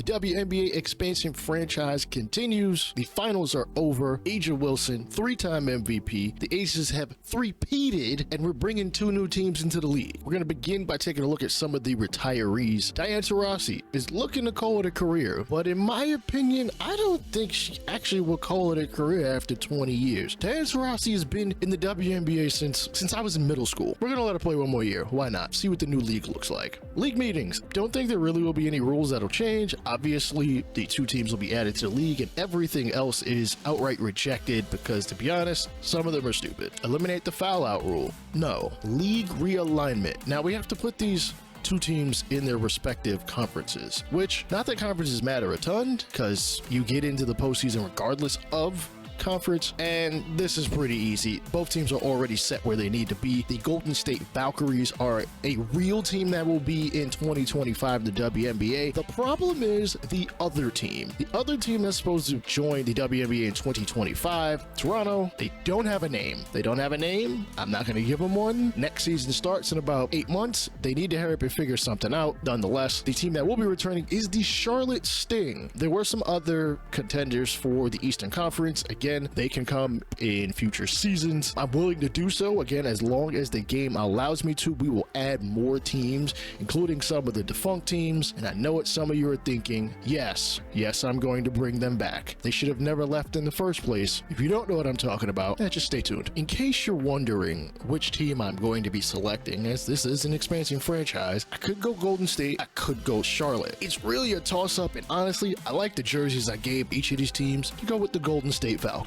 WNBA expansion franchise continues. The finals are over. Asia Wilson, 3-time MVP. The Aces have three-peated, and we're bringing 2 new teams into the league. We're going to begin by taking a look at some of the retirees. Diana Taurasi is looking to call it a career, but in my opinion, I don't think she actually will call it a career after 20 years. Diana Taurasi has been in the WNBA since I was in middle school. We're going to let her play one more year. Why not? See what the new league looks like. League meetings. Don't think there really will be any rules that'll change. Obviously, the 2 teams will be added to the league, and everything else is outright rejected because, to be honest, some of them are stupid. Eliminate the foul out rule. No. League realignment. Now, we have to put these 2 teams in their respective conferences, which, not that conferences matter a ton, because you get into the postseason regardless of conference, and this is pretty easy. Both teams are already set where they need to be. The Golden State Valkyries are a real team that will be in 2025, the WNBA. The problem is the other team. The other team that's supposed to join the WNBA in 2025, Toronto, they don't have a name. They don't have a name. I'm not going to give them one. Next season starts in about 8 months. They need to hurry up and figure something out. Nonetheless, the team that will be returning is the Charlotte Sting. There were some other contenders for the Eastern Conference. Again, they can come in future seasons. I'm willing to do so. Again, as long as the game allows me to, we will add more teams, including some of the defunct teams. And I know what some of you are thinking. Yes, I'm going to bring them back. They should have never left in the first place. If you don't know what I'm talking about, just stay tuned. In case you're wondering which team I'm going to be selecting, as this is an expansion franchise, I could go Golden State, I could go Charlotte. It's really a toss-up, and honestly, I like the jerseys I gave each of these teams. To go with the Golden State Valkyries.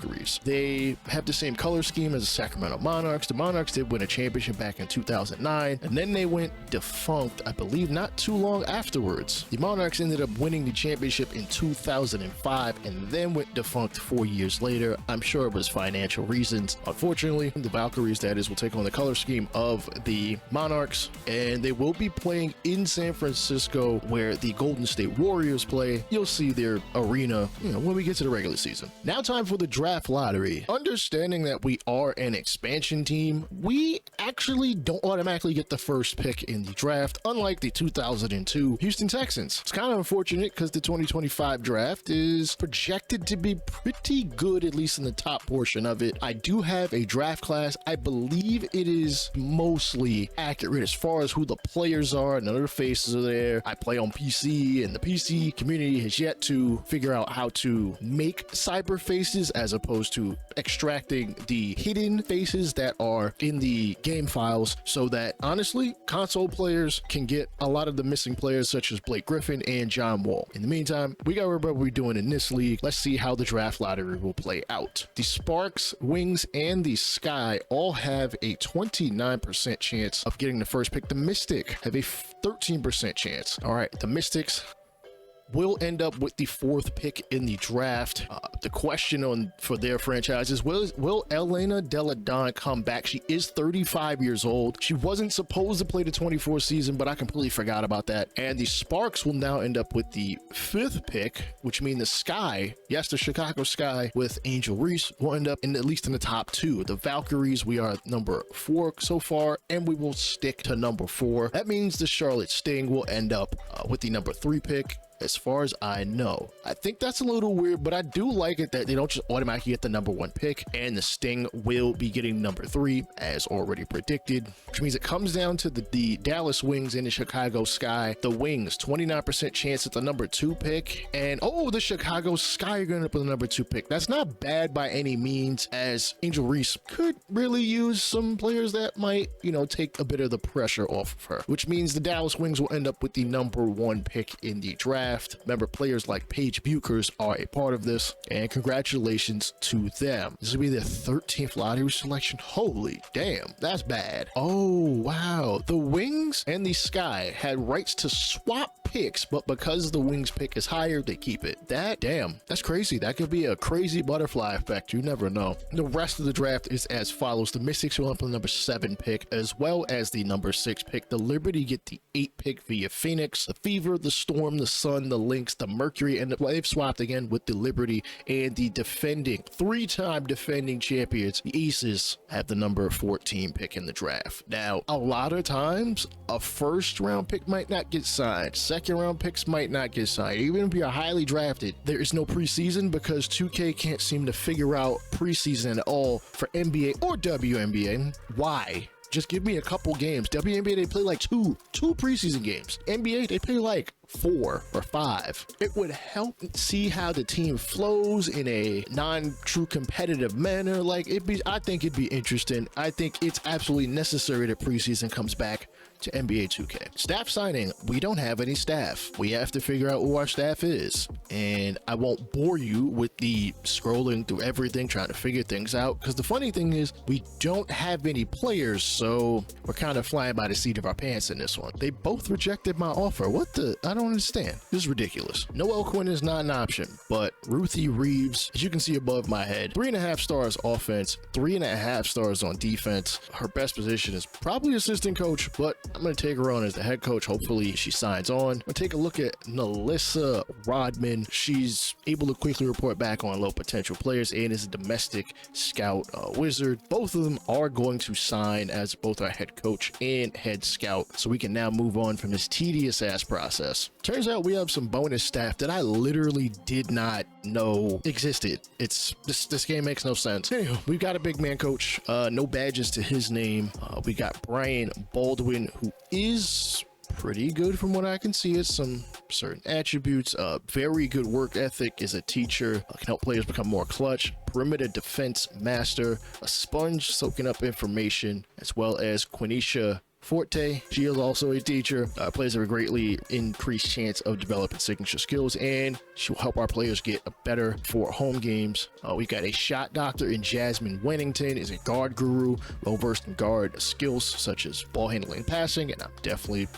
They have the same color scheme as the Sacramento Monarchs. The Monarchs did win a championship back in 2009, and then they went defunct, I believe, not too long afterwards. The Monarchs ended up winning the championship in 2005 and then went defunct 4 years later. I'm sure it was financial reasons. Unfortunately, the Valkyries, that is, will take on the color scheme of the Monarchs, and they will be playing in San Francisco where the Golden State Warriors play. You'll see their arena, when we get to the regular season. Now time for the draft lottery. Understanding that we are an expansion team, we actually don't automatically get the first pick in the draft, unlike the 2002 Houston Texans. It's kind of unfortunate because the 2025 draft is projected to be pretty good, at least in the top portion of it. I do have a draft class. I believe it is mostly accurate as far as who the players are. None of the faces are there. I play on PC, and the PC community has yet to figure out how to make cyber faces as opposed to extracting the hidden faces that are in the game files, so that honestly console players can get a lot of the missing players such as Blake Griffin and John Wall. In the meantime, we got to remember what we're doing in this league. Let's see how the draft lottery will play out. The Sparks, Wings, and the Sky all have a 29% chance of getting the first pick. The Mystic have a 13% chance. All right, the Mystics will end up with the 4th pick in the draft. The question for their franchise is, will Elena Delle Donne come back? She is 35 years old. She wasn't supposed to play the 24 season, but I completely forgot about that. And the Sparks will now end up with the 5th pick, which means the Sky, yes, the Chicago Sky with Angel Reese, will end up at least in the top 2. The Valkyries, we are number 4 so far, and we will stick to number 4. That means the Charlotte Sting will end up with the number 3 pick. As far as I know, I think that's a little weird, but I do like it that they don't just automatically get the number 1 pick, and the Sting will be getting number 3 as already predicted, which means it comes down to the Dallas Wings and the Chicago Sky. The Wings, 29% chance at the number 2 pick, and the Chicago Sky are going to put the number 2 pick. That's not bad by any means, as Angel Reese could really use some players that might, take a bit of the pressure off of her, which means the Dallas Wings will end up with the number 1 pick in the draft. Remember, players like Paige Buchers are a part of this, and congratulations to them. This will be their 13th lottery selection. Holy damn, that's bad. Oh wow, the Wings and the Sky had rights to swap picks, but because the Wings pick is higher, they keep it. That's crazy. That could be a crazy butterfly effect. You never know. The rest of the draft is as follows. The Mystics will up on the number 7 pick, as well as the number 6 pick. The Liberty get the 8 pick via Phoenix. The Fever, the Storm, the Sun, the Lynx, the Mercury, and they've swapped again with the Liberty, and the 3-time defending champions, the Aces, have the number 14 pick in the draft. Now, a lot of times, a first round pick might not get signed. Second second round picks might not get signed. Even if you're highly drafted, there is no preseason because 2K can't seem to figure out preseason at all for NBA or WNBA. Why? Just give me a couple games. WNBA, they play like two preseason games. NBA, they play like 4 or 5. It would help see how the team flows in a non-true competitive manner. Like I think it'd be interesting. I think it's absolutely necessary that preseason comes back to NBA 2K. Staff signing, we don't have any staff. We have to figure out who our staff is. And I won't bore you with the scrolling through everything, trying to figure things out, because the funny thing is we don't have any players, so we're kind of flying by the seat of our pants in this one. They both rejected my offer. I don't understand. This is ridiculous. Noelle Quinn is not an option, but Ruthie Reeves, as you can see above my head, 3.5 stars offense, 3.5 stars on defense. Her best position is probably assistant coach, but I'm going to take her on as the head coach. Hopefully she signs on. We'll take a look at Nalissa Rodman. She's able to quickly report back on low potential players and is a domestic scout wizard. Both of them are going to sign as both our head coach and head scout, so we can now move on from this tedious ass process. Turns out we have some bonus staff that I literally did not know existed. This game makes no sense. Anyway, we've got a big man coach, no badges to his name. We got Brian Baldwin, who is pretty good from what I can see. It's some certain attributes, very good work ethic, is a teacher, can help players become more clutch, perimeter defense master, a sponge soaking up information, as well as Quenisha Forte. She is also a teacher. Players have a greatly increased chance of developing signature skills, and she will help our players get better for home games. We got a shot doctor in Jasmine Wennington, is a guard guru, well versed in guard skills such as ball handling and passing, and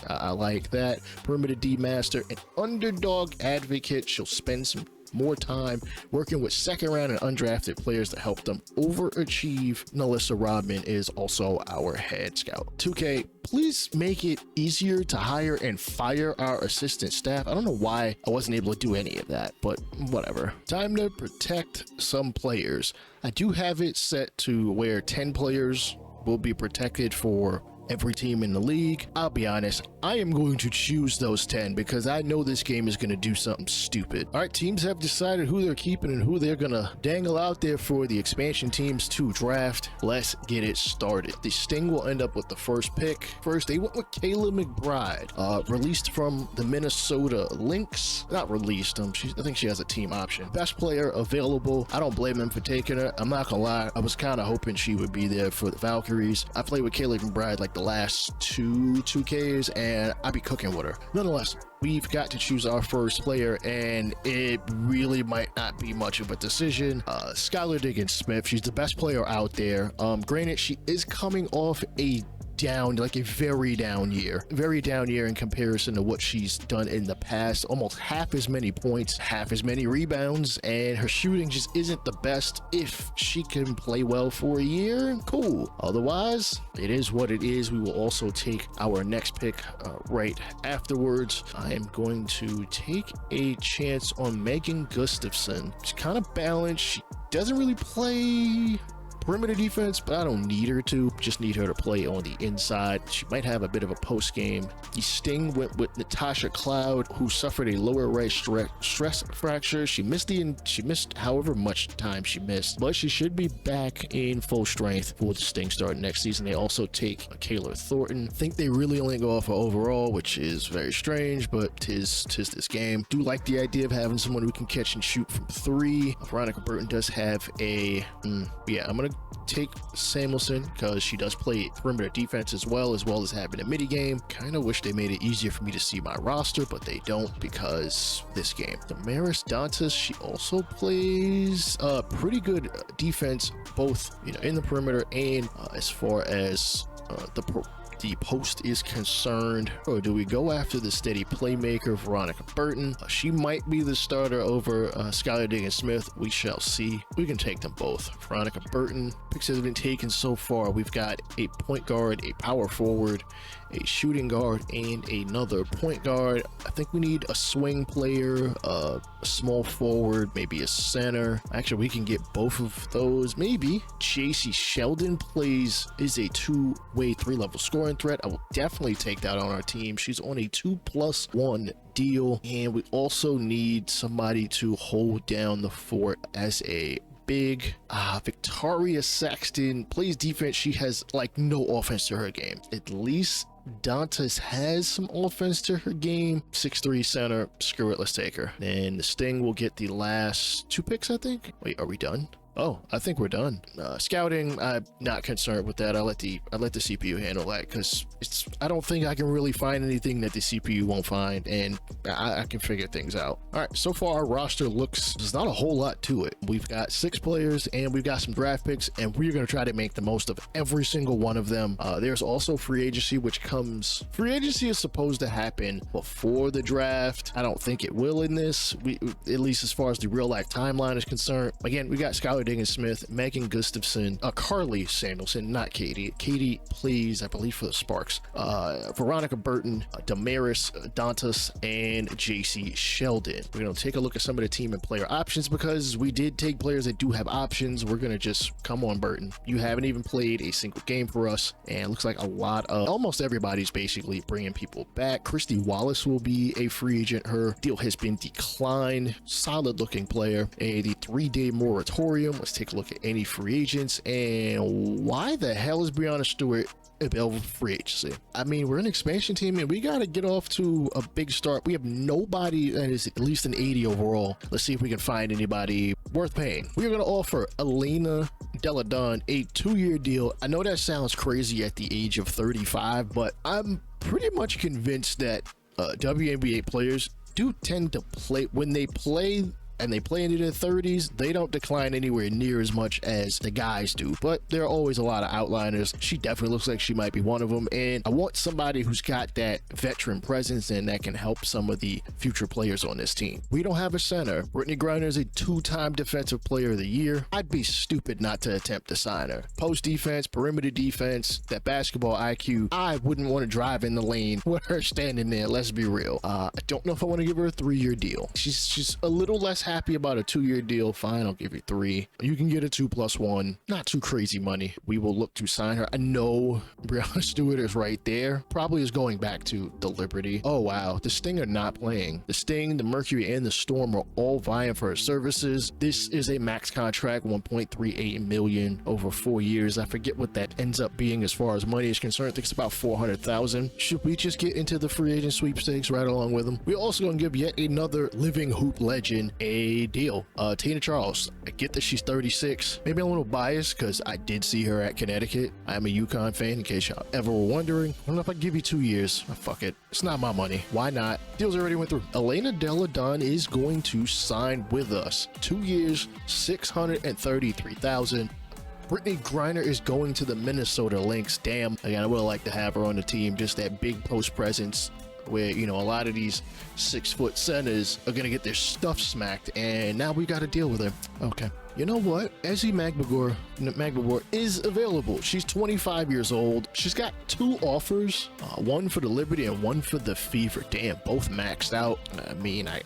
I like that. Perimeter D master, an underdog advocate. She'll spend some more time working with second round and undrafted players to help them overachieve. Nalissa Rodman is also our head scout. 2K, please make it easier to hire and fire our assistant staff. I don't know why I wasn't able to do any of that, but whatever. Time to protect some players. I do have it set to where 10 players will be protected for every team in the league. I'll be honest, I am going to choose those 10 because I know this game is going to do something stupid. All right, teams have decided who they're keeping and who they're going to dangle out there for the expansion teams to draft. Let's get it started. The Sting will end up with the first pick. First, they went with Kayla McBride, released from the Minnesota Lynx. Not released, I think she has a team option. Best player available. I don't blame them for taking her. I'm not gonna lie, I was kind of hoping she would be there for the Valkyries. I played with Kayla McBride like the last 2Ks, and I'd be cooking with her. Nonetheless, we've got to choose our first player, and it really might not be much of a decision. Skylar Diggins-Smith, she's the best player out there. Granted, she is coming off a very down year in comparison to what she's done in the past. Almost half as many points, half as many rebounds, and her shooting just isn't the best. If she can play well for a year, cool. Otherwise, it is what it is. We will also take our next pick right afterwards. I am going to take a chance on Megan Gustafson. She's kind of balanced. She doesn't really play perimeter defense, but I don't need her to. Just need her to play on the inside. She might have a bit of a post game. The Sting went with Natasha Cloud, who suffered a lower right stress fracture. She missed however much time she missed, but she should be back in full strength for the Sting start next season. They also take Kayla Thornton. I think they really only go off of overall, which is very strange, but tis this game. Do like the idea of having someone who can catch and shoot from 3. Veronica Burton does have a I'm gonna take Samuelson because she does play perimeter defense as well as having a midi game. Kind of wish they made it easier for me to see my roster, but they don't because this game. Damaris Dantas, she also plays pretty good defense, both in the perimeter and as far as the post is concerned. Or do we go after the steady playmaker Veronica Burton? She might be the starter over Skylar Diggins-Smith. We shall see. We can take them both. Veronica Burton. Picks that have been taken so far. We've got a point guard, a power forward, a shooting guard, and another point guard. I think we need a swing player, a small forward, maybe a center. Actually, we can get both of those, maybe. JC Sheldon is a two-way, three-level scoring threat. I will definitely take that on our team. She's on a 2+1 deal, and we also need somebody to hold down the fort as a big. Victoria Saxton plays defense. She has like no offense to her game. At least Dantas has some offense to her game. 6'3" center. Screw it, let's take her. And the Sting will get the last 2 picks, I think. Wait, are we done? Oh, I think we're done. Scouting, I'm not concerned with that. I let the CPU handle that, because I don't think I can really find anything that the CPU won't find, and I can figure things out. All right, so far our roster there's not a whole lot to it. We've got 6 players and we've got some draft picks, and we're going to try to make the most of every single one of them. There's also free agency, free agency is supposed to happen before the draft. I don't think it will in this, at least as far as the real life timeline is concerned. Again, we got Skylar Diggins-Smith, Megan Gustafson, Carly Samuelson, not Katie. Katie plays, I believe, for the Sparks. Veronica Burton, Damaris Dantas, and JC Sheldon. We're going to take a look at some of the team and player options, because we did take players that do have options. We're going to just, come on, Burton. You haven't even played a single game for us, and it looks like almost everybody's basically bringing people back. Christy Wallace will be a free agent. Her deal has been declined. Solid looking player. The 3-day moratorium. Let's take a look at any free agents. And why the hell is Brianna Stewart available for free agency? I mean, we're an expansion team and we got to get off to a big start. We have nobody that is at least an 80 overall. Let's see if we can find anybody worth paying. We're going to offer Elena Deladon a 2-year deal. I know that sounds crazy at the age of 35, but I'm pretty much convinced that WNBA players do tend to play when they play and they play into their 30s, they don't decline anywhere near as much as the guys do. But there are always a lot of outliners. She definitely looks like she might be one of them, and I want somebody who's got that veteran presence and that can help some of the future players on this team. We don't have a center. Brittany Griner is a 2-time defensive player of the year. I'd be stupid not to attempt to sign her. Post defense, perimeter defense, that basketball IQ. I wouldn't want to drive in the lane with her standing there, let's be real. I don't know if I want to give her a 3-year deal. She's a little less happy about a 2-year deal. Fine, I'll give you 3. You can get a 2+1. Not too crazy money. We will look to sign her. I know Brianna Stewart is right there. Probably is going back to the Liberty. Oh wow, the Sting are not playing. The Sting, the Mercury, and the Storm are all vying for her services. This is a max contract, $1.38 million over 4 years. I forget what that ends up being as far as money is concerned. I think it's about $400,000. Should we just get into the free agent sweepstakes right along with them? We're also going to give yet another living hoop legend a deal. Tina Charles. I get that she's 36. Maybe I'm a little biased because I did see her at Connecticut. I'm a UConn fan, in case y'all ever were wondering. I don't know if I can give you 2 years. Oh, fuck it. It's not my money. Why not? Deals already went through. Elena Deladon is going to sign with us. 2 years, $633,000. Brittany Griner is going to the Minnesota Lynx. Damn. Again, I would like to have her on the team. Just that big post presence where, you know, a lot of these 6-foot centers are going to get their stuff smacked, and now we got to deal with her. Okay. You know what? Ezzy Magbabor is available. She's 25 years old. She's got 2 offers, one for the Liberty and one for the Fever. Damn, both maxed out. I mean, I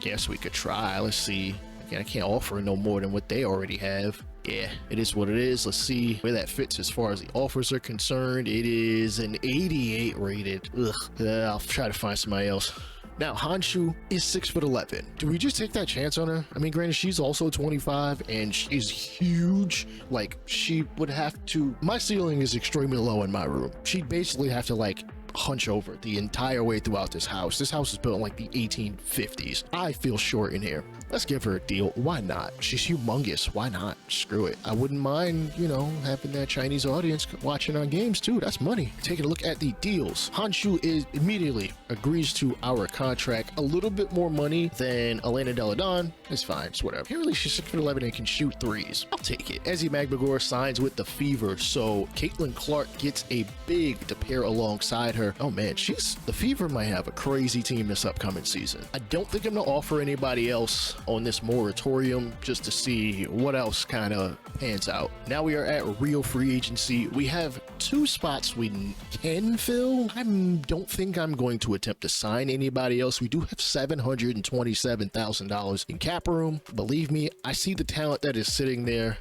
guess we could try. Let's see. Again, I can't offer no more than what they already have. Yeah, it is what it is. Let's see where that fits as far as the offers are concerned. It is an 88 rated. Ugh. I'll try to find somebody else. Now, Hanshu is 6'11". Do we just take that chance on her? I mean, granted, she's also 25 and she's huge. Like, she would have to... My ceiling is extremely low in my room. She'd basically have to, like, hunch over the entire way throughout this house. This house is built in like the 1850s. I feel short in here. Let's give her a deal. Why not? She's humongous. Why not? Screw it. I wouldn't mind, you know, having that Chinese audience watching our games too. That's money. Taking a look at the deals. Hanshu is immediately agrees to our contract. A little bit more money than Elena Deladon. It's fine. It's whatever. Apparently she's 6'11" and can shoot threes. I'll take it. Ezzy Magbagor signs with the Fever, so Caitlin Clark gets a big to pair alongside her. her. Oh man, the Fever might have a crazy team this upcoming season. I don't think I'm gonna offer anybody else on this moratorium just to see what else kind of pans out. Now we are at real free agency. We have 2 spots we can fill. I don't think I'm going to attempt to sign anybody else. We do have $727,000 in cap room. Believe me, I see the talent that is sitting there.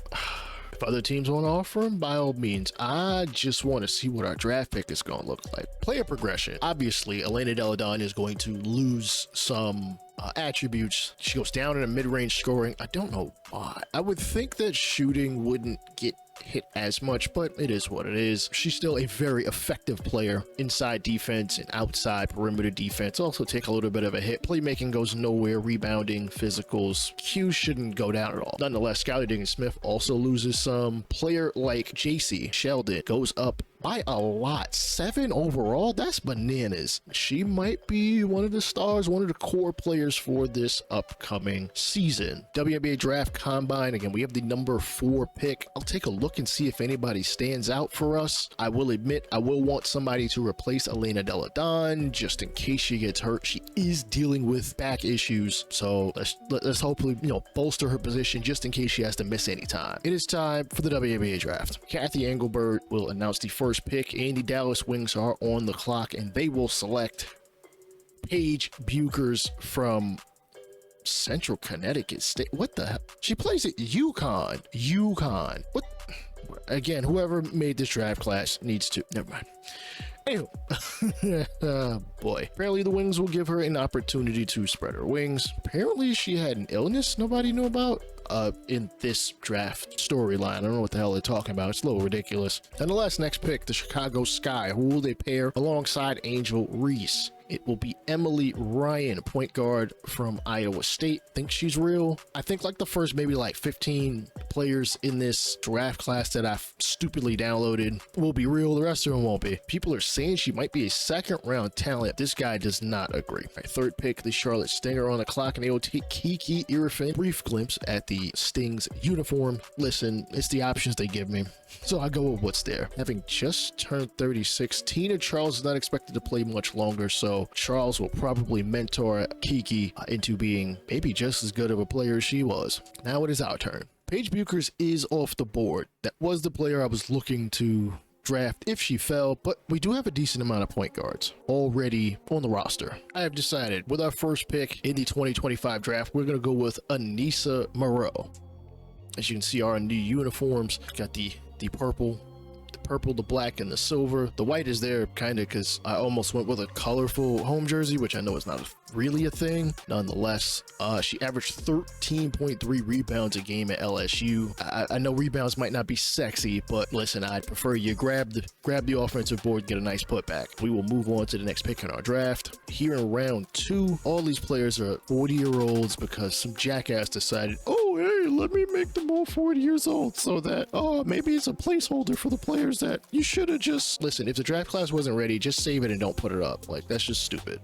If other teams want to offer them, by all means. I just want to see what our draft pick is going to look like. Player progression. Obviously, Elena Delle Donne is going to lose some attributes. She goes down in a mid-range scoring. I don't know why. I would think that shooting wouldn't get hit as much, but it is what it is. She's still a very effective player inside defense and outside perimeter defense. Also take a little bit of a hit. Playmaking goes nowhere. Rebounding, physicals, Q shouldn't go down at all. Nonetheless, Skylar Diggins-Smith also loses some. Player like JC Sheldon goes up by a lot. 7 overall. That's bananas. She might be one of the stars, one of the core players for this upcoming season. WNBA Draft Combine. Again, we have the number 4 pick. I'll take a look and see if anybody stands out for us. I will admit I will want somebody to replace Elena Delle Donne just in case she gets hurt. She is dealing with back issues, so let's hopefully bolster her position just in case she has to miss any time. It is time for the WNBA Draft. Kathy Engelbert will announce the first pick. Andy Dallas Wings are on the clock, and they will select Paige Buchers from Central Connecticut State. What the hell? She plays at UConn. What? Again, whoever made this draft class needs to. Never mind. Anywho, oh boy. Apparently the Wings will give her an opportunity to spread her wings. Apparently she had an illness nobody knew about in this draft storyline. I don't know what the hell they're talking about. It's a little ridiculous. Nonetheless, next pick, the Chicago Sky. Who will they pair alongside Angel Reese? It will be Emily Ryan, point guard from Iowa State. Think she's real? I think like the first maybe like 15 players in this draft class that I've stupidly downloaded will be real. The rest of them won't be. People are saying she might be a 2nd round talent. This guy does not agree. My 3rd pick, the Charlotte Stinger on the clock, and they will take Kiki Irfan. Brief glimpse at the Sting's uniform. Listen, it's the options they give me, so I go with what's there. Having just turned 36, Tina Charles is not expected to play much longer, so Charles will probably mentor Kiki into being maybe just as good of a player as she was. Now it is our turn. Paige Buchers is off the board. That was the player I was looking to draft if she fell, but we do have a decent amount of point guards already on the roster. I have decided with our first pick in the 2025 draft, we're going to go with Anissa Moreau. As you can see, our new uniforms got the purple, the black, and the silver. The white is there kind of because I almost went with a colorful home jersey, which I know is not really a thing. Nonetheless, she averaged 13.3 rebounds a game at LSU. I know rebounds might not be sexy, but listen, I'd prefer you grab the offensive board, get a nice putback. We will move on to the next pick in our draft. Here in round 2, all these players are 40-year-olds because some jackass decided, oh, hey, let me make them all 40 years old so that, maybe it's a placeholder for the players that you should have just... Listen, if the draft class wasn't ready, just save it and don't put it up. Like, that's just stupid.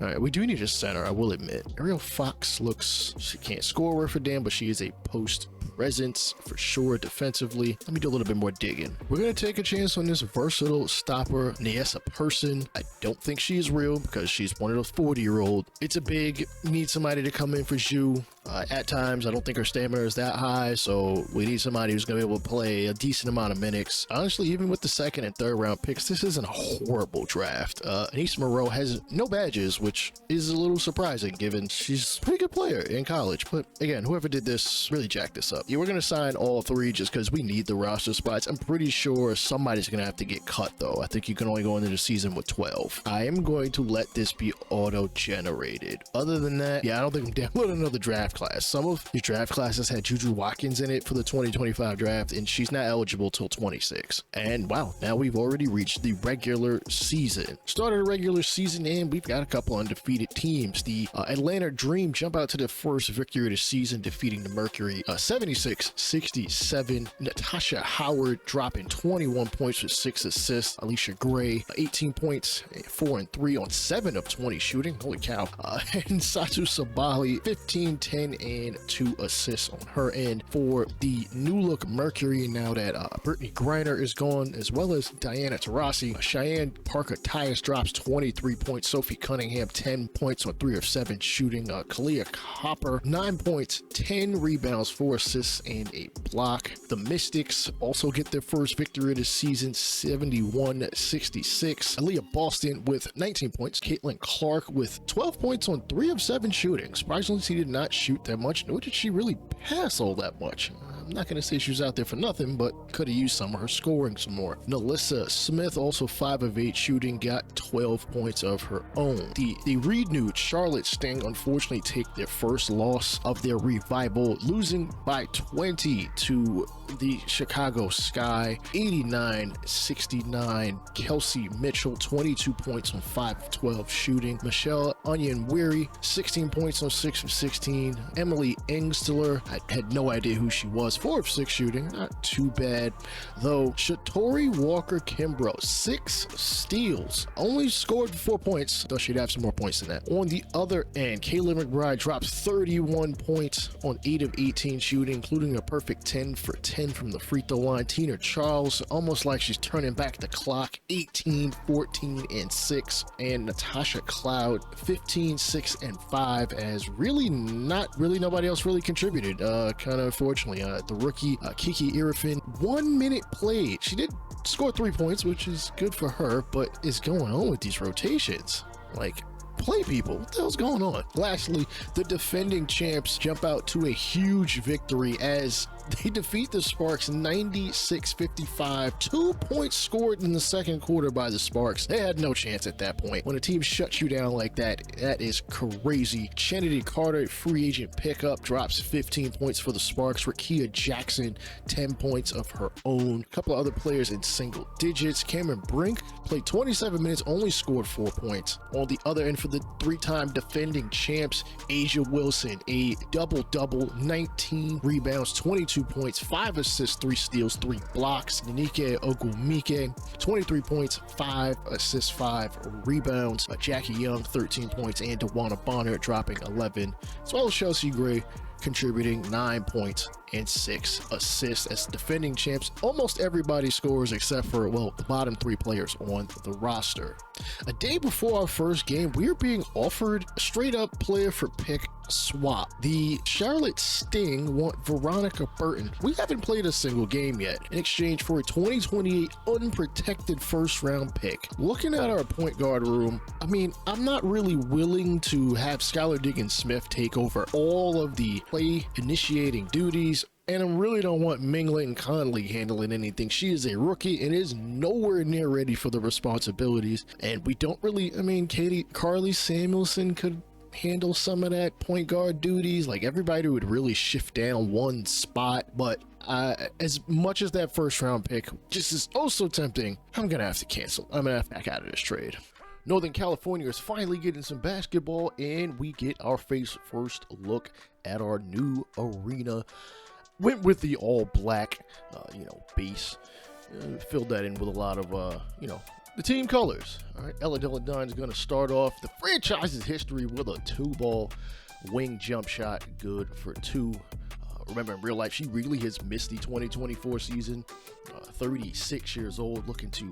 All right, we do need a center, I will admit. Ariel Fox looks... She can't score worth a damn, but she is a post presence for sure defensively. Let me do a little bit more digging. We're going to take a chance on this versatile stopper, Niessa Person. I don't think she is real because she's one of those 40-year-old. It's a big, need somebody to come in for Zhu. At times, I don't think her stamina is that high, so we need somebody who's going to be able to play a decent amount of minutes. Honestly, even with the 2nd and 3rd round picks, this isn't a horrible draft. Anissa Moreau has no badges, which is a little surprising given she's a pretty good player in college. But again, whoever did this really jacked this up. Yeah, we're going to sign all 3 just because we need the roster spots. I'm pretty sure somebody's going to have to get cut, though. I think you can only go into the season with 12. I am going to let this be auto-generated. Other than that, yeah, I don't think I'm downloading another draft class. Some of your draft classes had Juju Watkins in it for the 2025 draft, and she's not eligible till 26. And wow, now we've already reached the regular season. Started a regular season, and we've got a couple undefeated teams. The Atlanta Dream jump out to the first victory of the season, defeating the Mercury 76-67. Natasha Howard dropping 21 points with 6 assists. Alicia Gray 18 points, 4 and 3 on 7 of 20 shooting. Holy cow. And Satu Sabali 15, 10, 10 and 2 assists on her end. For the new look Mercury, now that Brittany Griner is gone, as well as Diana Taurasi, Cheyenne Parker-Tyus drops 23 points. Sophie Cunningham 10 points on 3 of 7 shooting. Kalia Copper 9 points, 10 rebounds, 4 assists, and a block. The Mystics also get their first victory of the season, 71-66. Aaliyah Boston with 19 points. Caitlin Clark with 12 points on 3 of 7 shooting. Surprisingly, she did not shoot that much, nor did she really pass all that much. I'm not going to say she was out there for nothing, but could have used some of her scoring some more. Nalissa Smith, also 5 of 8 shooting, got 12 points of her own. The renewed Charlotte Sting unfortunately take their first loss of their revival, losing by 20 to the Chicago Sky, 89-69. Kelsey Mitchell, 22 points on 5 of 12 shooting. Michelle Onyenwere, 16 points on 6 of 16. Emily Engstler, I had no idea who she was, 4 of 6 shooting, not too bad, though. Shatori Walker-Kimbrough, 6 steals, only scored 4 points, though she'd have some more points than that. On the other end, Kayla McBride drops 31 points on 8 of 18 shooting, including a perfect 10 for 10 from the free throw line. Tina Charles, almost like she's turning back the clock, 18, 14, and 6. And Natasha Cloud, 15, 6, and 5, as nobody else really contributed, kind of unfortunately. The rookie, Kiki Irifin, 1 minute played. She did score 3 points, which is good for her, but is going on with these rotations? Like, play people. What the hell's going on? Lastly, the defending champs jump out to a huge victory as they defeat the Sparks 96-55. 2 points scored in the second quarter by the Sparks. They had no chance at that point. When a team shuts you down like that, that is crazy. Kennedy Carter, free agent pickup, drops 15 points for the Sparks. Rakia Jackson, 10 points of her own. A couple of other players in single digits. Cameron Brink played 27 minutes, only scored 4 points. On the other end, for the 3-time defending champs, Asia Wilson, a double-double, 19 rebounds, 22 points, 5 assists, 3 steals, 3 blocks. Nike Ogumike, 23 points, 5 assists, 5 rebounds. Jackie Young, 13 points, and DeWanna Bonner dropping 11, as well as Chelsea Gray contributing 9 points and 6 assists. As defending champs, almost everybody scores except for, well, the bottom 3 players on the roster. A day before our first game, we are being offered a straight up player for pick swap. The Charlotte Sting want Veronica Burton. We haven't played a single game yet, in exchange for a 2028 unprotected first round pick. Looking at our point guard room, I mean, I'm not really willing to have Skylar Diggins-Smith take over all of the play initiating duties, and I really don't want Mingling Conley handling anything. She is a rookie and is nowhere near ready for the responsibilities. And we don't really, I mean, Carly Samuelson could handle some of that point guard duties. Like, everybody would really shift down one spot, but as much as that first round pick just is also tempting, I'm gonna have to cancel. I'm gonna have to back out of this trade. Northern California is finally getting some basketball, and we get our first look at our new arena. Went with the all black, base. Filled that in with a lot of, the team colors. All right, Ella Dillon is going to start off the franchise's history with a 2-ball wing jump shot, good for 2. Remember, in real life, she really has missed the 2024 season. 36 years old, looking to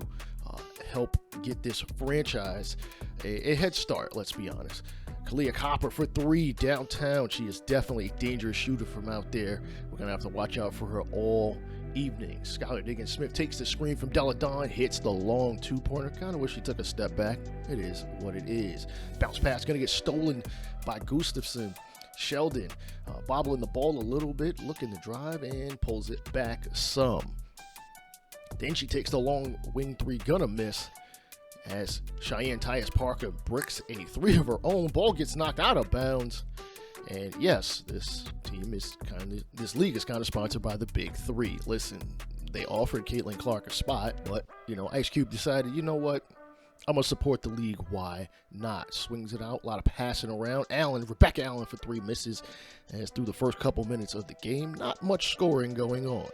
help get this franchise a head start, let's be honest. Kalia Copper for 3 downtown. She is definitely a dangerous shooter from out there. We're going to have to watch out for her all evening. Skylar Diggins-Smith takes the screen from Della Dawn, hits the long 2-pointer. Kind of wish she took a step back. It is what it is. Bounce pass going to get stolen by Gustafson. Sheldon bobbling the ball a little bit, looking to drive, and pulls it back some. Then she takes the long wing 3, gonna miss, as Cheyenne Tyus Parker bricks a 3 of her own. Ball gets knocked out of bounds. And yes, this league is kind of sponsored by the Big 3. Listen, they offered Caitlin Clark a spot, but, Ice Cube decided, you know what? I'm going to support the league. Why not? Swings it out. A lot of passing around. Rebecca Allen for 3 misses. As through the first couple minutes of the game, not much scoring going on.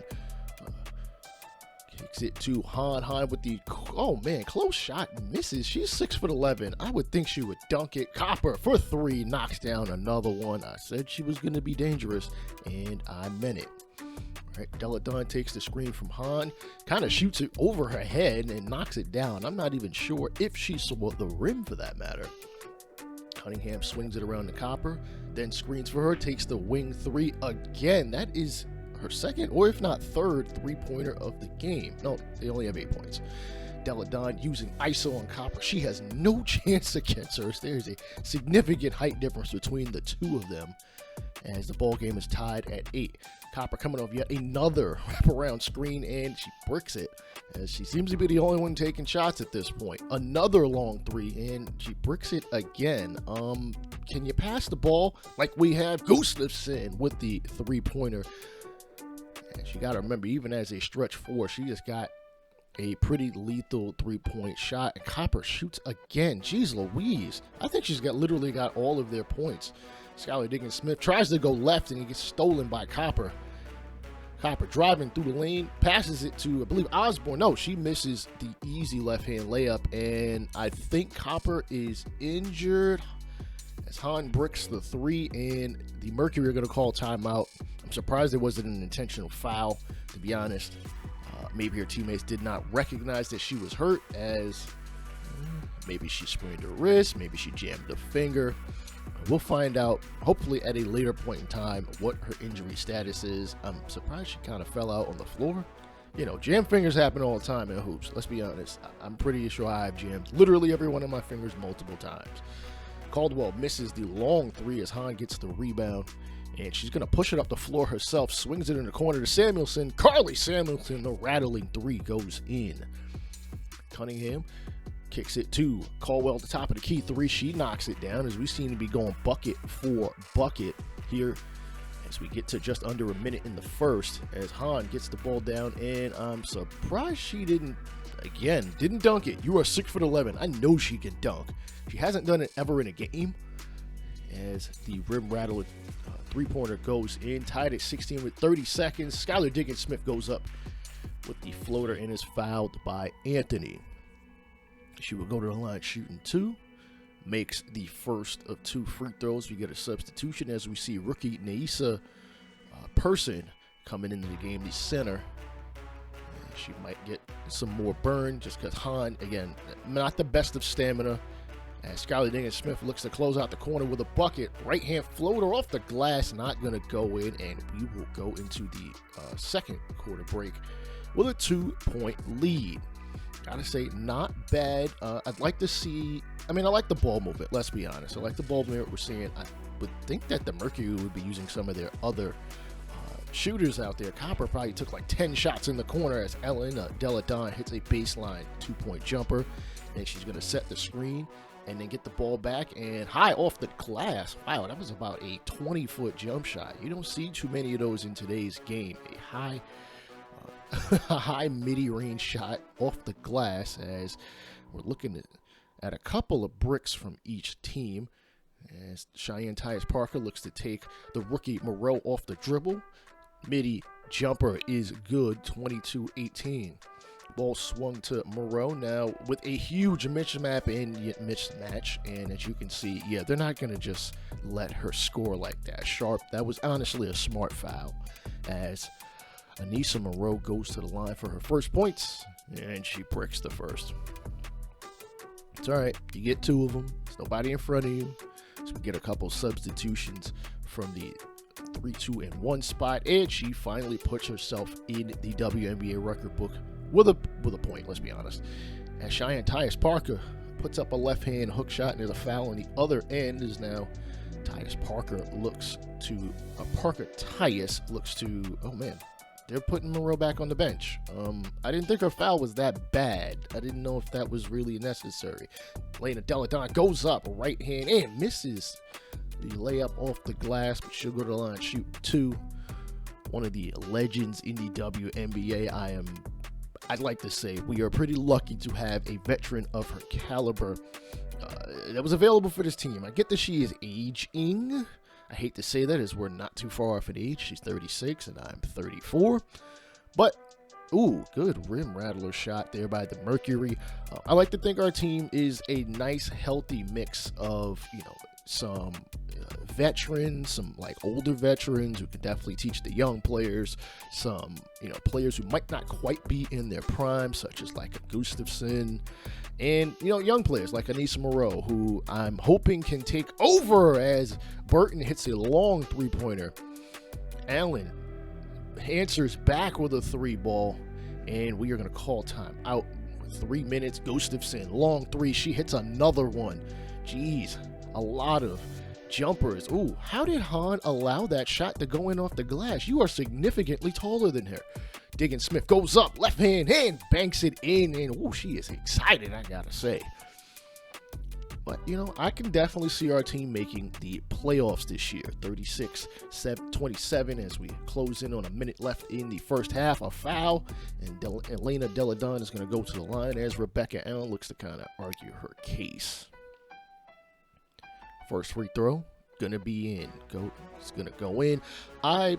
Kicks it to Han. Han with the, oh man, close shot, misses. She's 6'11". I would think she would dunk it. Copper for 3, knocks down another one. I said she was going to be dangerous, and I meant it. All right, Deladon takes the screen from Han, kind of shoots it over her head and knocks it down. I'm not even sure if she saw the rim for that matter. Cunningham swings it around the Copper, then screens for her, takes the wing 3 again. That is her second, or if not third, three-pointer of the game. No, they only have 8 points. Deladon using ISO on Copper. She has no chance against her. There's a significant height difference between the two of them as the ball game is tied at 8. Copper coming off yet another wraparound screen, and she bricks it, as she seems to be the only one taking shots at this point. Another long 3, and she bricks it again. Can you pass the ball like we have Gustafson with the three-pointer? And she got to remember, even as a stretch 4, she just got a pretty lethal three-point shot, and Copper shoots again. Jeez Louise. I think she's literally got all of their points. Skylar Diggins-Smith tries to go left, and he gets stolen by Copper. Copper driving through the lane, passes it to, I believe, Osborne. No, she misses the easy left-hand layup, and I think Copper is injured as Han bricks the 3, and the Mercury are going to call timeout. I'm surprised it wasn't an intentional foul, to be honest. Maybe her teammates did not recognize that she was hurt, as maybe she sprained her wrist, maybe she jammed a finger. We'll find out, hopefully at a later point in time, what her injury status is. I'm surprised she kind of fell out on the floor. You know, jam fingers happen all the time in hoops. Let's be honest. I'm pretty sure I've jammed literally every one of my fingers multiple times. Caldwell misses the long 3 as Han gets the rebound, and she's going to push it up the floor herself, swings it in the corner to Samuelson. Carly Samuelson, the rattling 3 goes in. Cunningham kicks it to Caldwell at the top of the key 3. She knocks it down, as we seem to be going bucket for bucket here as we get to just under a minute in the first, as Han gets the ball down, and I'm surprised she didn't dunk it. You are 6'11". I know she can dunk. She hasn't done it ever in a game, as the rim rattler three-pointer goes in, tied at 16 with 30 seconds. Skylar Diggins-Smith goes up with the floater and is fouled by Anthony. She will go to the line shooting 2, makes the first of 2 free throws. We get a substitution as we see rookie Naisa Person coming into the game, the center. And she might get some more burn just because Han, again, not the best of stamina. As Skylar Diggins-Smith looks to close out the corner with a bucket. Right-hand floater off the glass, not going to go in, and we will go into the second quarter break with a 2-point lead. Gotta say, not bad. I'd like to see, I like the ball movement, let's be honest. I like the ball movement we're seeing. I would think that the Mercury would be using some of their other shooters out there. Copper probably took like 10 shots in the corner as Ellen Deladon hits a baseline 2-point jumper. And she's going to set the screen and then get the ball back, and high off the glass. Wow, that was about a 20-foot jump shot. You don't see too many of those in today's game. A high midi-range shot off the glass, as we're looking at a couple of bricks from each team, as Cheyenne Tyus Parker looks to take the rookie Moreau off the dribble. Midi jumper is good, 22-18. Ball swung to Moreau now with a huge mismatch, and as you can see, yeah, they're not going to just let her score like that. Sharp, that was honestly a smart foul, as Anissa Moreau goes to the line for her first points, and she bricks the first. It's all right. You get 2 of them. There's nobody in front of you. So we get a couple substitutions from the 3-2-1 spot, and she finally puts herself in the WNBA record book with a point, let's be honest. As Cheyenne Tyus Parker puts up a left-hand hook shot, and there's a foul on the other end, is now Parker Tyus looks to, oh man, they're putting Moreau back on the bench. I didn't think her foul was that bad. I didn't know if that was really necessary. Lena Deladon goes up, right hand, and misses the layup off the glass, but she'll go to the line, shoot 2. One of the legends in the WNBA. I'd like to say we are pretty lucky to have a veteran of her caliber that was available for this team. I get that she is aging. I hate to say that, as we're not too far off in age. She's 36 and I'm 34. But Ooh, good rim rattler shot there by the Mercury. I like to think our team is a nice, healthy mix of, some veterans, some like older veterans who can definitely teach the young players, some, players who might not quite be in their prime, such as like a Gustafson, and, young players like Anissa Moreau, who I'm hoping can take over as Burton hits a long three-pointer. Allen answers back with a three ball, and we are going to call time out. 3 minutes. Gustafson, long three. She hits another one. Jeez, a lot of jumpers. Ooh, how did Hahn allow that shot to go in off the glass? You are significantly taller than her. Diggin Smith goes up, left hand, banks it in, and ooh, she is excited, I gotta say. But, I can definitely see our team making the playoffs this year. 36-27 as we close in on a minute left in the first half. A foul, and Elena Deladon is going to go to the line as Rebecca Allen looks to kind of argue her case. First free throw, going to be in. It's going to go in. I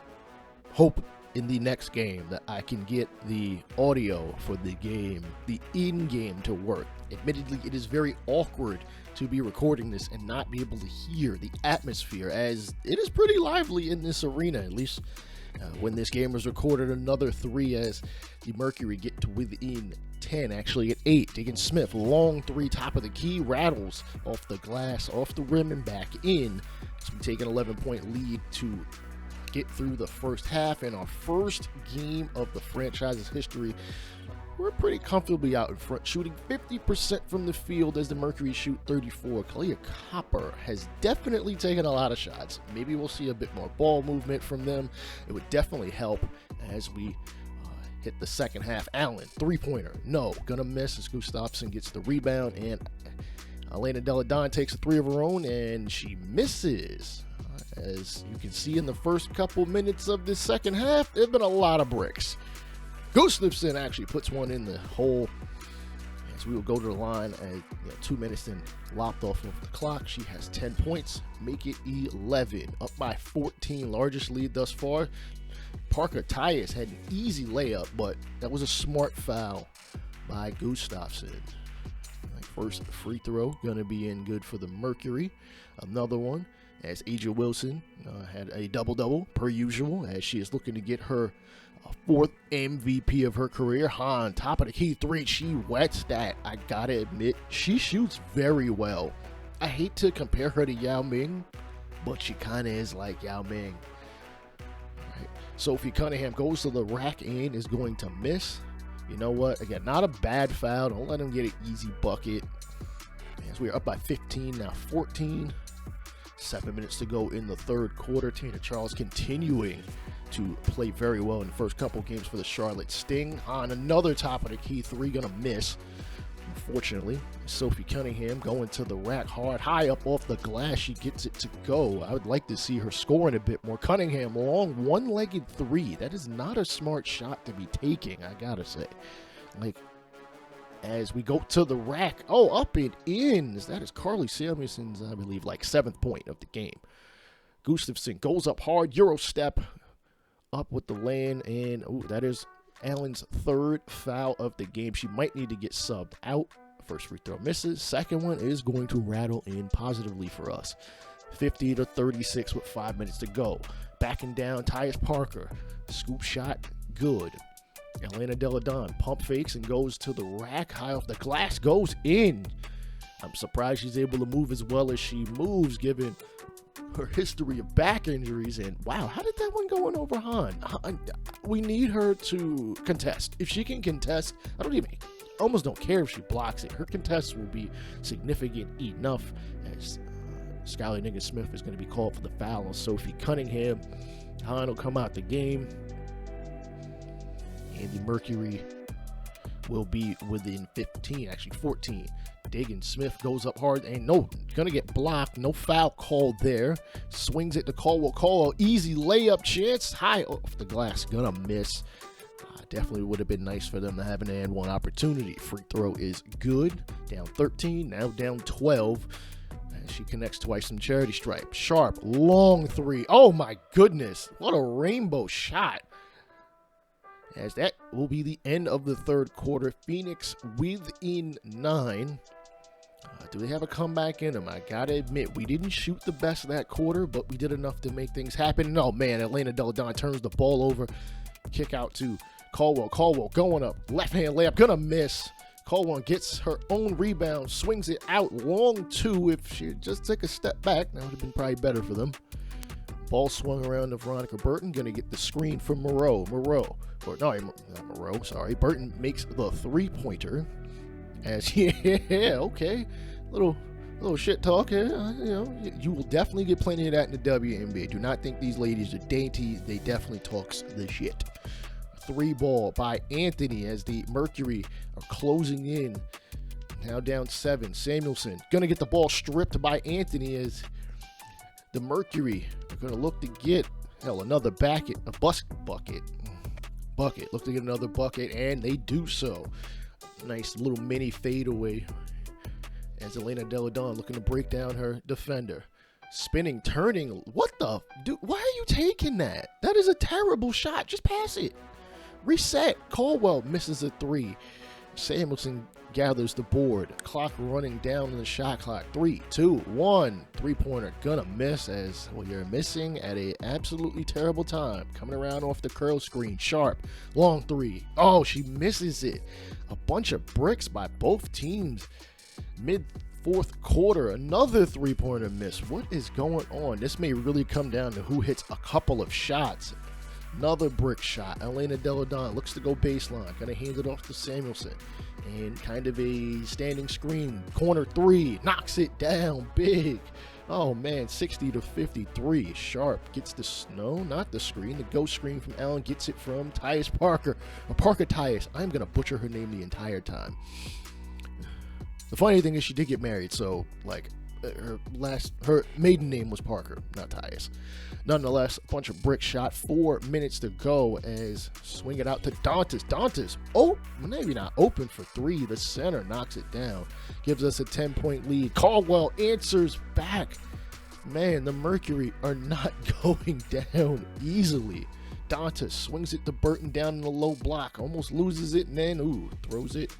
hope in the next game that I can get the audio for the game, the in-game, to work. Admittedly, it is very awkward to be recording this and not be able to hear the atmosphere, as it is pretty lively in this arena, at least when this game was recorded. Another three as the Mercury get to within 10, actually at 8. Diggin Smith, long three, top of the key, rattles off the glass, off the rim, and back in. So we take an 11-point lead to get through the first half. In our first game of the franchise's history, we're pretty comfortably out in front, shooting 50% from the field as the Mercury shoot 34. Kalia Copper has definitely taken a lot of shots. Maybe we'll see a bit more ball movement from them. It would definitely help as we hit the second half. Allen, three-pointer, no, gonna miss as Gustafson gets the rebound, and Elena Deladon takes a three of her own, and she misses. As you can see in the first couple minutes of this second half, there have been a lot of bricks. Gustafson actually puts one in the hole as we will go to the line at 2 minutes and lopped off of the clock. She has 10 points, make it 11, up by 14, largest lead thus far. Parker Tyus had an easy layup, but that was a smart foul by Gustafson. First free throw gonna be in good for the Mercury. Another one as Aja Wilson had a double-double per usual, as she is looking to get her fourth MVP of her career. Hahn, top of the key three, she wets that. I gotta admit, she shoots very well. I hate to compare her to Yao Ming, but she kind of is like Yao Ming. Right. Sophie Cunningham goes to the rack and is going to miss. You know what? Again, not a bad foul. Don't let him get an easy bucket. As we are up by 15, now 14. 7 minutes to go in the third quarter. Tina Charles continuing to play very well in the first couple games for the Charlotte Sting. On another top of the key three, gonna miss. Unfortunately, Sophie Cunningham going to the rack hard, high up off the glass. She gets it to go. I would like to see her scoring a bit more. Cunningham, long one-legged three. That is not a smart shot to be taking, I gotta say. As we go to the rack, up and in. That is Carly Samuelson's, I believe, 7th point of the game. Gustafson goes up hard, Euro step, up with the land, and that is Allen's third foul of the game. She might need to get subbed out. First free throw misses. Second one is going to rattle in positively for us. 50-36 with 5 minutes to go. Backing down, Tyus Parker. Scoop shot, good. Elena Deladon pump fakes and goes to the rack, high off the glass, goes in. I'm surprised she's able to move as well as she moves, given her history of back injuries. And wow, how did that one go in over Hahn? We need her to contest. If she can contest, almost don't care if she blocks it. Her contests will be significant enough, as Skylar Nigga-Smith is going to be called for the foul on Sophie Cunningham. Hahn will come out the game, and the Mercury will be within 15, actually 14. Diggin Smith goes up hard, and gonna get blocked. No foul called there. Swings it to Caldwell. Easy layup chance, high off the glass, gonna miss. Definitely would have been nice for them to have an and one opportunity. Free throw is good. Down 13, now down 12. And she connects twice from charity stripe. Sharp, long three. Oh my goodness, what a rainbow shot. As that will be the end of the third quarter. Phoenix within 9. Do they have a comeback in them? I gotta admit, we didn't shoot the best that quarter, but we did enough to make things happen. Oh man, Elena Delle Donne turns the ball over. Kick out to Caldwell. Caldwell going up. Left hand layup, gonna miss. Caldwell gets her own rebound, swings it out long 2. If she just took a step back, that would have been probably better for them. Ball swung around to Veronica Burton. Gonna get the screen from Moreau. Burton makes the 3-pointer. As okay, little shit talk here. You will definitely get plenty of that in the WNBA. Do not think these ladies are dainty. They definitely talks the shit. 3 ball by Anthony as the Mercury are closing in. Now down 7. Samuelson gonna get the ball stripped by Anthony as the Mercury are gonna look to get another bucket. Look to get another bucket, and they do so. Nice little mini fadeaway as Elena Delle Donne looking to break down her defender. Spinning, turning. What the? Dude, why are you taking that? That is a terrible shot. Just pass it. Reset. Caldwell misses a 3. Samuelson gathers the board. Clock running down in the shot clock. 3, 2, 1. 3-pointer gonna miss as you're missing at a absolutely terrible time. Coming around off the curl screen. Sharp. Long 3. Oh, she misses it. A bunch of bricks by both teams. Mid-4th quarter. Another 3-pointer miss. What is going on? This may really come down to who hits a couple of shots. Another brick shot. Elena Delle Donne looks to go baseline. Gonna hand it off to Samuelson. And kind of a standing screen. Corner 3. Knocks it down big. Oh man, 60-53. Sharp gets not the screen. The ghost screen from Allen gets it from Tyus Parker. Parker Tyus. I'm gonna butcher her name the entire time. The funny thing is she did get married, so her maiden name was Parker, not Tyus. Nonetheless, a bunch of brick shot. 4 minutes to go as swing it out to Dantas. Dantas, maybe not open for 3. The center knocks it down. Gives us a 10-point lead. Caldwell answers back. Man, the Mercury are not going down easily. Dantas swings it to Burton down in the low block. Almost loses it and then, throws it.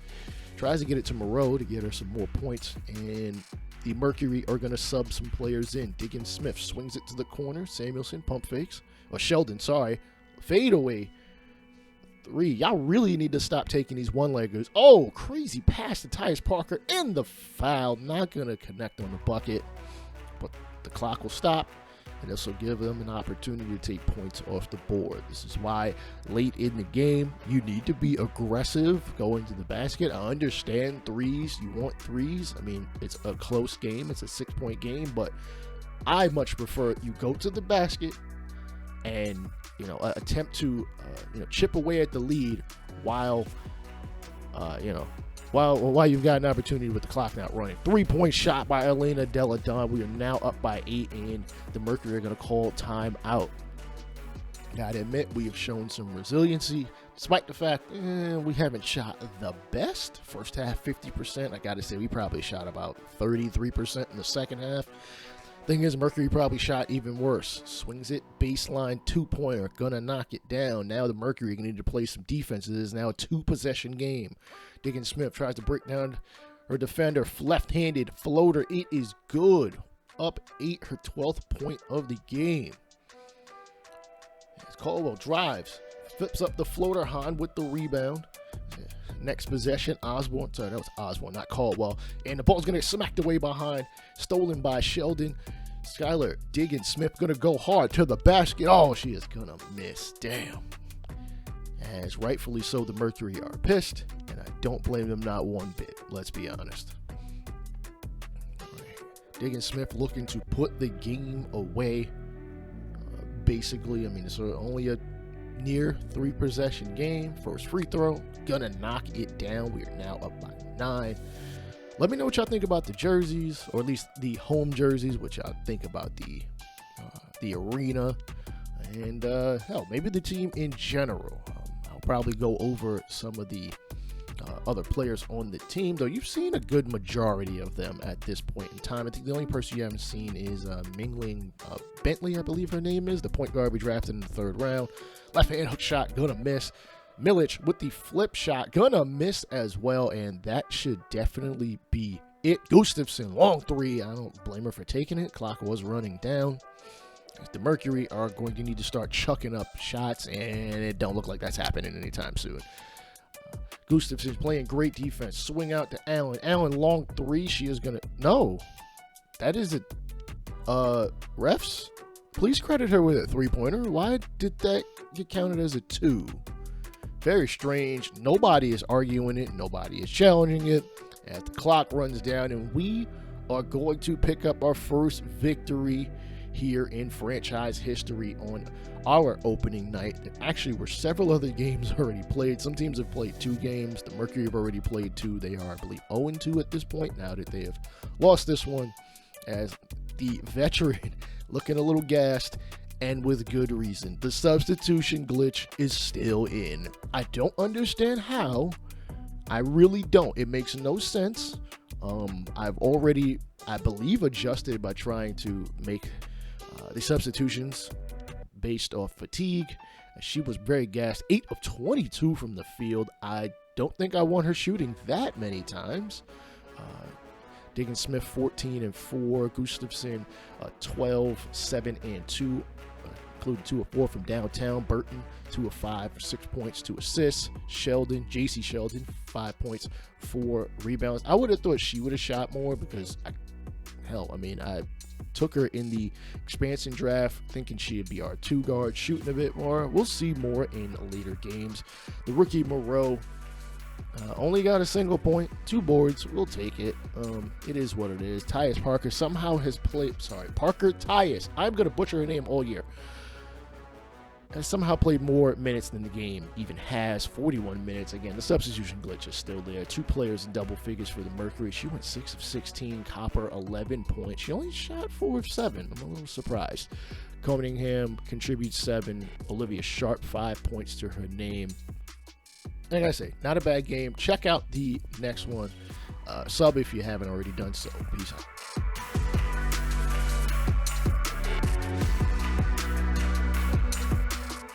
Tries to get it to Moreau to get her some more points. And the Mercury are going to sub some players in. Diggins Smith swings it to the corner. Samuelson pump fakes. Sheldon, sorry. Fade away. 3. Y'all really need to stop taking these one-leggers. Oh, crazy pass to Tyus Parker in the foul. Not going to connect on the bucket. But the clock will stop. And this will give them an opportunity to take points off the board. This is why late in the game, you need to be aggressive going to the basket. I understand threes. You want threes. I mean, it's a close game. It's a 6-point game. But I much prefer you go to the basket and, attempt to, chip away at the lead while you've got an opportunity with the clock not running. 3-point shot by Elena Delle Donne. We are now up by 8, and the Mercury are going to call time out. Gotta admit, we have shown some resiliency, despite the fact we haven't shot the best. First half, 50%. I gotta say, we probably shot about 33% in the second half. Thing is, Mercury probably shot even worse. Swings it, baseline 2-pointer, gonna knock it down. Now the Mercury are gonna need to play some defense. It is now a 2-possession game. Diggins Smith tries to break down her defender. Left-handed floater. It is good. Up 8, her 12th point of the game. As Caldwell drives, flips up the floater. Hahn with the rebound. Next possession, Osborne. Sorry, that was Osborne, not Caldwell. And the ball's going to get smacked away behind. Stolen by Sheldon. Skylar Diggins Smith going to go hard to the basket. Oh, she is going to miss. Damn. As rightfully so, the Mercury are pissed. And I don't blame them not one bit. Let's be honest. Diggins Smith looking to put the game away. Basically, I mean, it's only a near 3-possession game. First free throw, gonna knock it down. We are now up by 9. Let me know what y'all think about the jerseys, or at least the home jerseys, what y'all think about the arena, and hell, maybe the team in general. I'll probably go over some of the other players on the team, though you've seen a good majority of them at this point in time. I think the only person you haven't seen is Mingling Bentley, I believe her name is, the point guard we drafted in the 3rd round. Left hand hook shot, gonna miss. Milic with the flip shot, gonna miss as well, and that should definitely be it. Gustafson, long three. I don't blame her for taking it. Clock was running down. The Mercury are going to need to start chucking up shots, and it don't look like that's happening anytime soon. Gustafson's playing great defense. Swing out to Allen. Allen, long three. She is gonna, no, that is a refs. Please credit her with a three-pointer. Why did that get counted as a 2? Very strange. Nobody is arguing it. Nobody is challenging it. As the clock runs down, and we are going to pick up our first victory here in franchise history on our opening night. There actually were several other games already played. Some teams have played 2 games. The Mercury have already played 2. They are, I believe, 0-2 at this point now that they have lost this one, as the veteran looking a little gassed, and with good reason. The substitution glitch is still in. I don't understand how. I really don't. It makes no sense. I've already, I believe, adjusted by trying to make the substitutions based off fatigue. She was very gassed. 8 of 22 from the field. I don't think I want her shooting that many times. Diggins Smith 14 and 4, Gustafson 12, 7 and 2, including 2 of 4 from downtown. Burton 2 of 5 for 6 points, 2 assists. Sheldon, JC Sheldon, 5 points, 4 rebounds. I would have thought she would have shot more because I took her in the expansion draft thinking she'd be our 2 guard, shooting a bit more. We'll see more in later games. The rookie Moreau only got a single point, 2 boards. We'll take it. It is what it is. Tyus Parker somehow has played, Parker Tyus. I'm going to butcher her name all year. Has somehow played more minutes than the game even has. 41 minutes. Again, the substitution glitch is still there. 2 players in double figures for the Mercury. She went 6 of 16. Copper, 11 points. She only shot 4 of 7. I'm a little surprised. Cunningham contributes 7. Olivia Sharp, 5 points to her name. Like I say, not a bad game. Check out the next one. Sub if you haven't already done so. Peace out.